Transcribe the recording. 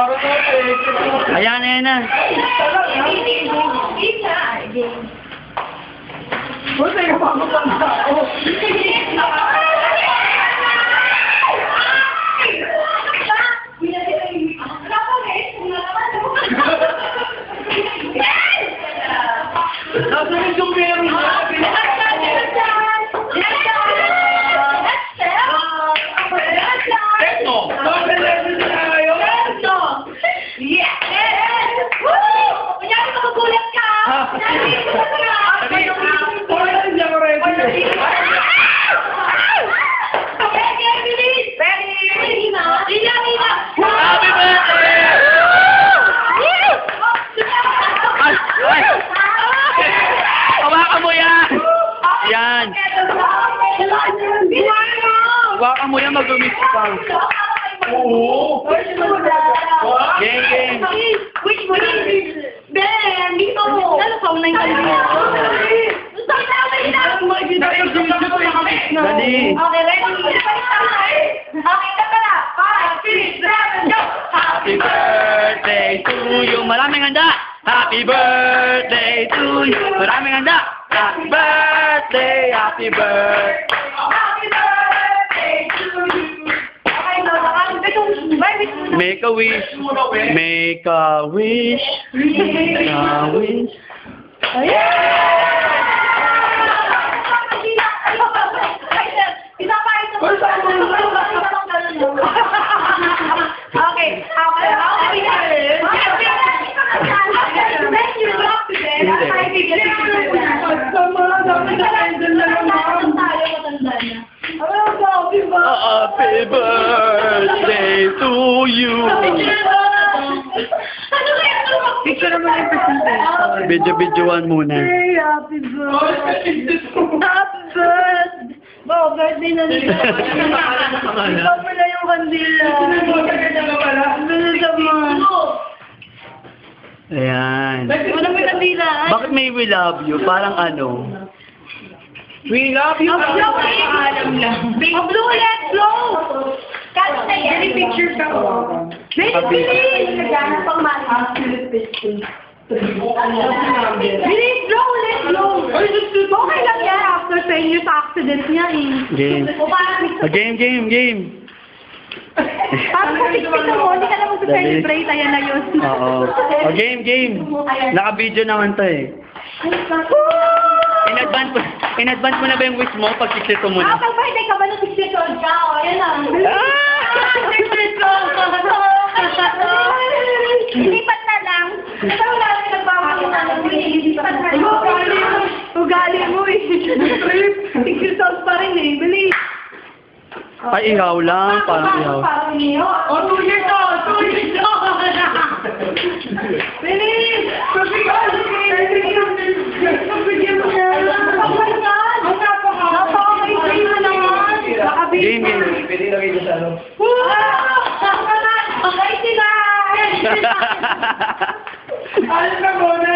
Ayan na, ayan na. Hawakan mo yan! Yan! Hawakan mo yan, mag-mix pa. Oo! Game, game! Which one is it? Ben, dito! Ano pa, unay ka lang? Dali! Okay, ready? Okay, taka na! 5, 6, 7, go! Happy birthday to you! Maraming handa! Happy birthday to you! Maraming handa! Happy birthday! Happy birthday! Happy birthday to you! Okay, Lola, Make a wish! Make a wish! Make a wish! Okay, Happy birthday to you! picture mo yung presentation. Video-videoan muna. Happy birthday. Happy birthday. Wow, birthday na nila. Ikaw pala yung kandila. Ang bilis naman. Ayan. Wala may kandila. Bakit may we love you? Parang ano? We love you. Alam lang. Blow ulit, blow. Cut na yan. Picture ka. Bilis. Nagana pang mali. Bilis, blow ulit, blow. Okay lang yan after 10 years accident niya eh. Game. O parang Game. parang kung picture mo, hindi ka na mag-celebrate. Ayan na yun. Oo. Game. Naka-video naman to eh. In-advance mo na ba yung wish mo pag 62 mo na? Pag-birthday ka ba nung 62 ka? O, ayan na. Lipat na lang. Ito wala rin nagpapakita ng lipat na lang. Ugali mo eh. 6 years old pa rin eh. Bilis. Ay, ihaw lang. Parang ihaw. Parang ihaw. O, 2 years old. 2 years old. Bilis. Bigyan mo na. Game. Pwede lagay ko sa ano. Okay sila! Alam na muna!